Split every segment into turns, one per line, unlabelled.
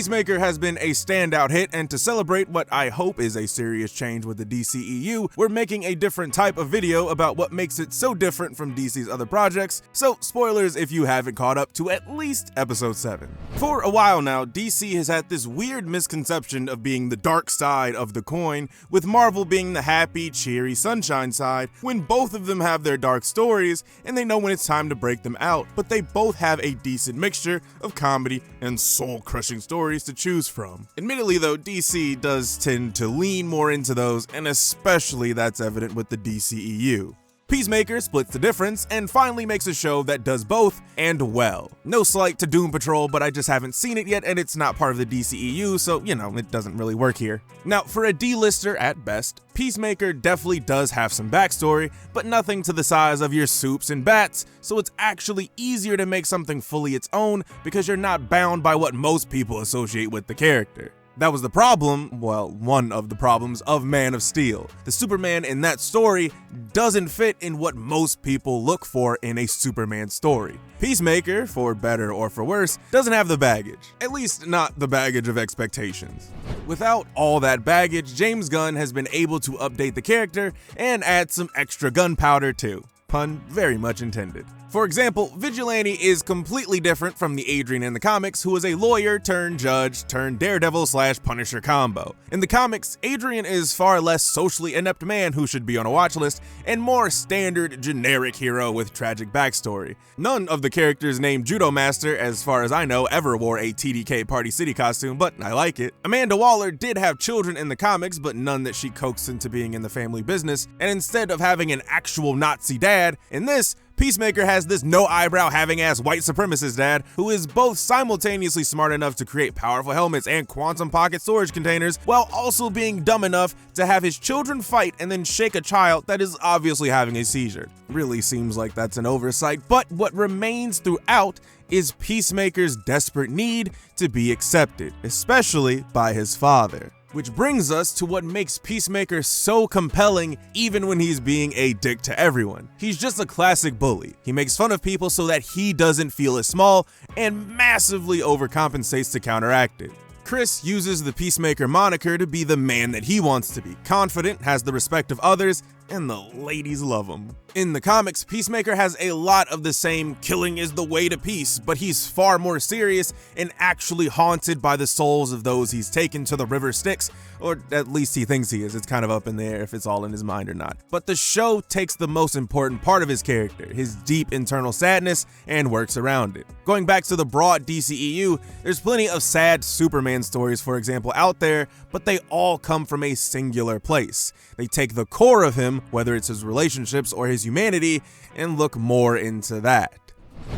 Peacemaker has been a standout hit, and to celebrate what I hope is a serious change with the DCEU, we're making a different type of video about what makes it so different from DC's other projects, so spoilers if you haven't caught up to at least episode 7. For a while now, DC has had this weird misconception of being the dark side of the coin, with Marvel being the happy, cheery, sunshine side, when both of them have their dark stories, and they know when it's time to break them out, but they both have a decent mixture of comedy and soul-crushing stories to choose from. Admittedly though, DC does tend to lean more into those, and especially that's evident with the DCEU. Peacemaker splits the difference and finally makes a show that does both and well. No slight to Doom Patrol, but I just haven't seen it yet and it's not part of the DCEU, so you know, it doesn't really work here. Now, for a D-lister at best, Peacemaker definitely does have some backstory, but nothing to the size of your Supes and Bats, so it's actually easier to make something fully its own because you're not bound by what most people associate with the character. That was the problem, well, one of the problems of Man of Steel. The Superman in that story doesn't fit in what most people look for in a Superman story. Peacemaker, for better or for worse, doesn't have the baggage. At least not the baggage of expectations. Without all that baggage, James Gunn has been able to update the character and add some extra gunpowder too. Pun very much intended. For example, Vigilante is completely different from the Adrian in the comics, who is a lawyer turned judge turned Daredevil / Punisher combo. In the comics, Adrian is far less socially inept man who should be on a watch list, and more standard generic hero with tragic backstory. None of the characters named Judo Master, as far as I know, ever wore a TDK Party City costume, but I like it. Amanda Waller did have children in the comics, but none that she coaxed into being in the family business, and instead of having an actual Nazi dad, in this, Peacemaker has this no-eyebrow having ass white supremacist dad who is both simultaneously smart enough to create powerful helmets and quantum pocket storage containers while also being dumb enough to have his children fight and then shake a child that is obviously having a seizure. Really seems like that's an oversight, but what remains throughout is Peacemaker's desperate need to be accepted, especially by his father. Which brings us to what makes Peacemaker so compelling even when he's being a dick to everyone. He's just a classic bully. He makes fun of people so that he doesn't feel as small and massively overcompensates to counteract it. Chris uses the Peacemaker moniker to be the man that he wants to be, confident, has the respect of others, and the ladies love him. In the comics, Peacemaker has a lot of the same killing is the way to peace, but he's far more serious and actually haunted by the souls of those he's taken to the river Styx, or at least he thinks he is. It's kind of up in the air if it's all in his mind or not. But the show takes the most important part of his character, his deep internal sadness, and works around it. Going back to the broad DCEU, there's plenty of sad Superman stories, for example, out there, but they all come from a singular place. They take the core of him, whether it's his relationships or his humanity, and look more into that.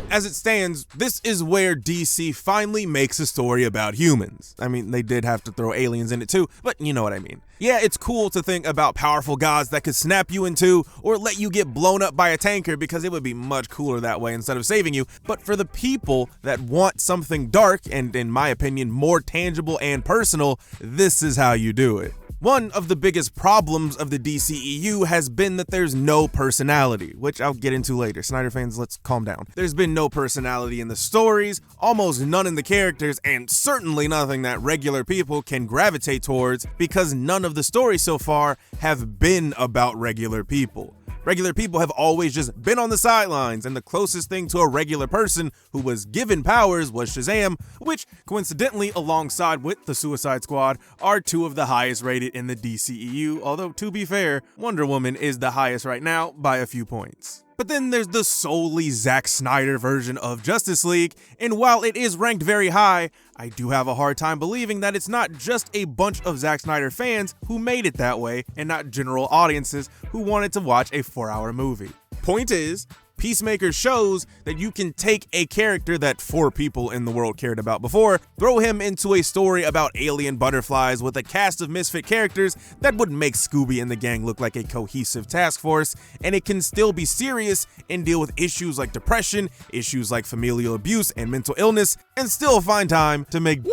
As it stands, this is where DC finally makes a story about humans. I mean, they did have to throw aliens in it too, but you know what I mean. Yeah, it's cool to think about powerful gods that could snap you in two or let you get blown up by a tanker because it would be much cooler that way instead of saving you, but for the people that want something dark and, in my opinion, more tangible and personal, this is how you do it. One of the biggest problems of the DCEU has been that there's no personality, which I'll get into later. Snyder fans, let's calm down. There's been no personality in the stories, almost none in the characters, and certainly nothing that regular people can gravitate towards because none of the stories so far have been about regular people. Regular people have always just been on the sidelines, and the closest thing to a regular person who was given powers was Shazam, which, coincidentally, alongside with the Suicide Squad, are two of the highest rated in the DCEU, although to be fair, Wonder Woman is the highest right now by a few points. But then there's the solely Zack Snyder version of Justice League, and while it is ranked very high, I do have a hard time believing that it's not just a bunch of Zack Snyder fans who made it that way, and not general audiences who wanted to watch a 4-hour movie. Point is, Peacemaker shows that you can take a character that 4 people in the world cared about before, throw him into a story about alien butterflies with a cast of misfit characters that would make Scooby and the gang look like a cohesive task force, and it can still be serious and deal with issues like depression, issues like familial abuse and mental illness, and still find time to make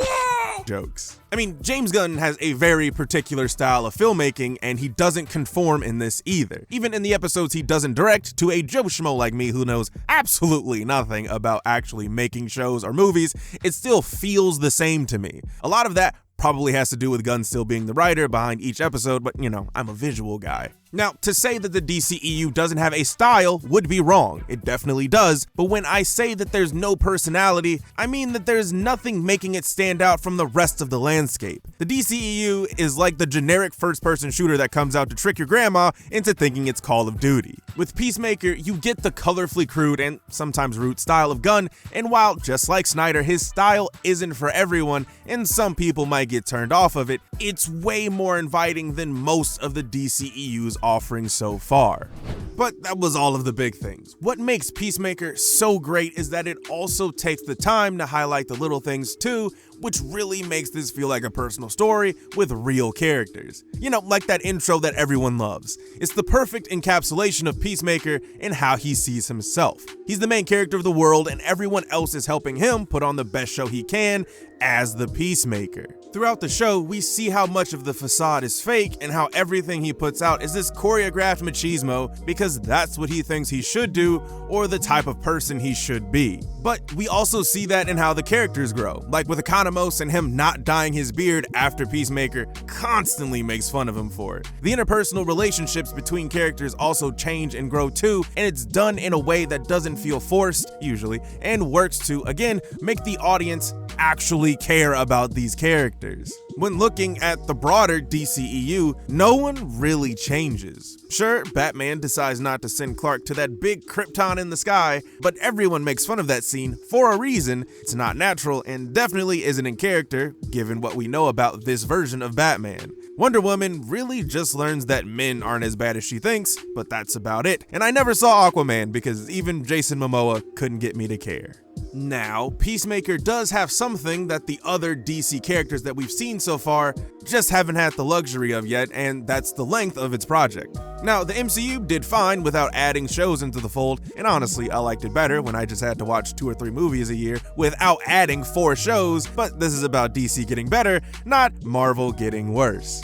jokes. I mean, James Gunn has a very particular style of filmmaking, and he doesn't conform in this either. Even in the episodes he doesn't direct, to a Joe Schmo like me who knows absolutely nothing about actually making shows or movies, it still feels the same to me. A lot of that probably has to do with Gunn still being the writer behind each episode, but you know, I'm a visual guy. Now, to say that the DCEU doesn't have a style would be wrong. It definitely does, but when I say that there's no personality, I mean that there's nothing making it stand out from the rest of the landscape. The DCEU is like the generic first-person shooter that comes out to trick your grandma into thinking it's Call of Duty. With Peacemaker, you get the colorfully crude and sometimes rude style of Gunn, and while, just like Snyder, his style isn't for everyone, and some people might get turned off of it, it's way more inviting than most of the DCEU's offerings so far. But that was all of the big things. What makes Peacemaker so great is that it also takes the time to highlight the little things too, which really makes this feel like a personal story with real characters. You know, like that intro that everyone loves. It's the perfect encapsulation of Peacemaker and how he sees himself. He's the main character of the world, and everyone else is helping him put on the best show he can as the Peacemaker. Throughout the show, we see how much of the facade is fake and how everything he puts out is this choreographed machismo because that's what he thinks he should do or the type of person he should be. But we also see that in how the characters grow, like with Economos and him not dyeing his beard after Peacemaker constantly makes fun of him for it. The interpersonal relationships between characters also change and grow too, and it's done in a way that doesn't feel forced, usually, and works to, again, make the audience actually care about these characters. When looking at the broader DCEU, no one really changes. Sure, Batman decides not to send Clark to that big Krypton in the sky, but everyone makes fun of that scene for a reason. It's not natural and definitely isn't in character, given what we know about this version of Batman. Wonder Woman really just learns that men aren't as bad as she thinks, but that's about it. And I never saw Aquaman because even Jason Momoa couldn't get me to care. Now, Peacemaker does have something that the other DC characters that we've seen so far just haven't had the luxury of yet, and that's the length of its project. Now, the MCU did fine without adding shows into the fold, and honestly, I liked it better when I just had to watch 2 or 3 movies a year without adding 4 shows, but this is about DC getting better, not Marvel getting worse.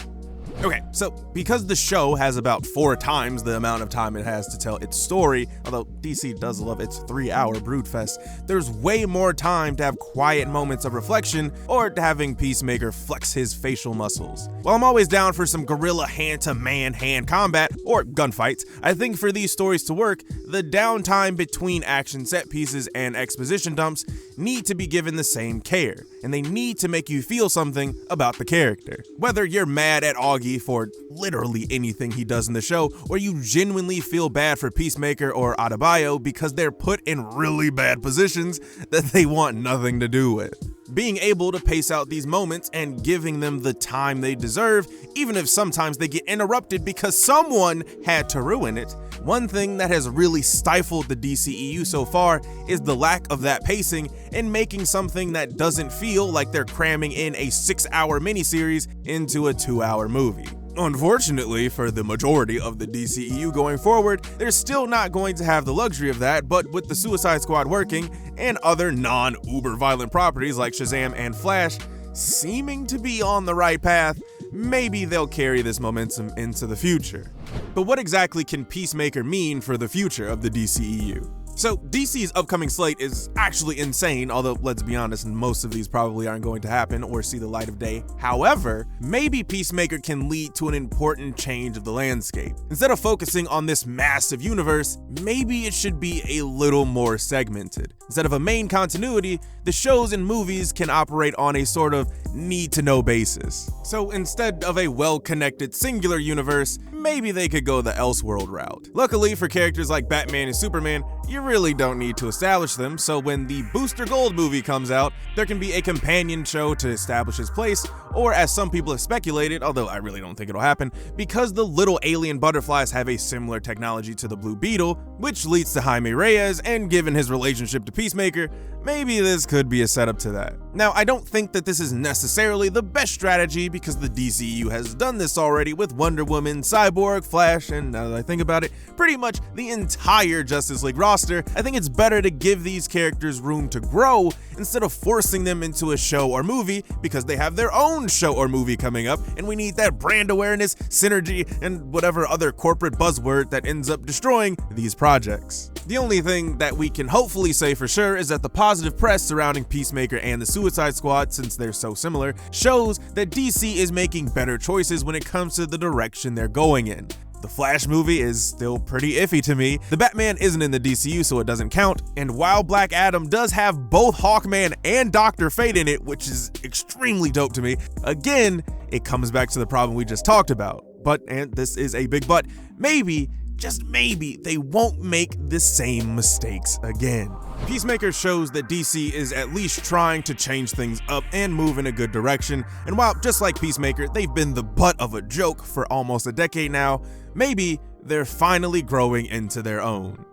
Okay, so because the show has about 4 times the amount of time it has to tell its story, although DC does love its 3-hour broodfest, there's way more time to have quiet moments of reflection or to having Peacemaker flex his facial muscles. While I'm always down for some guerrilla hand-to-man hand combat or gunfights, I think for these stories to work, the downtime between action set pieces and exposition dumps need to be given the same care, and they need to make you feel something about the character. Whether you're mad at Augie for literally anything he does in the show, or you genuinely feel bad for Peacemaker or Adebayo because they're put in really bad positions that they want nothing to do with. Being able to pace out these moments and giving them the time they deserve, even if sometimes they get interrupted because someone had to ruin it. One thing that has really stifled the DCEU so far is the lack of that pacing and making something that doesn't feel like they're cramming in a 6-hour miniseries into a 2-hour movie. Unfortunately, for the majority of the DCEU going forward, they're still not going to have the luxury of that, but with the Suicide Squad working and other non-uber violent properties like Shazam and Flash seeming to be on the right path, maybe they'll carry this momentum into the future. But what exactly can Peacemaker mean for the future of the DCEU? So DC's upcoming slate is actually insane, although let's be honest, most of these probably aren't going to happen or see the light of day. However, maybe Peacemaker can lead to an important change of the landscape. Instead of focusing on this massive universe, maybe it should be a little more segmented. Instead of a main continuity, the shows and movies can operate on a sort of need-to-know basis. So instead of a well-connected singular universe, maybe they could go the Elseworld route. Luckily for characters like Batman and Superman, you really don't need to establish them, so when the Booster Gold movie comes out, there can be a companion show to establish his place, or as some people have speculated, although I really don't think it'll happen, because the little alien butterflies have a similar technology to the Blue Beetle, which leads to Jaime Reyes, and given his relationship to Peacemaker, maybe this could be a setup to that. Now, I don't think that this is necessarily the best strategy because the DCEU has done this already with Wonder Woman, Cyborg, Flash, and now that I think about it, pretty much the entire Justice League roster. I think it's better to give these characters room to grow instead of forcing them into a show or movie because they have their own show or movie coming up and we need that brand awareness, synergy, and whatever other corporate buzzword that ends up destroying these projects. The only thing that we can hopefully say for sure is that the positive press surrounding Peacemaker and the Suicide Squad, since they're so similar, shows that DC is making better choices when it comes to the direction they're going in. The Flash movie is still pretty iffy to me. The Batman isn't in the DCU, so it doesn't count. And while Black Adam does have both Hawkman and Dr. Fate in it, which is extremely dope to me, again, it comes back to the problem we just talked about. But, and this is a big but, maybe, just maybe, they won't make the same mistakes again. Peacemaker shows that DC is at least trying to change things up and move in a good direction, and while just like Peacemaker, they've been the butt of a joke for almost a decade now, maybe they're finally growing into their own.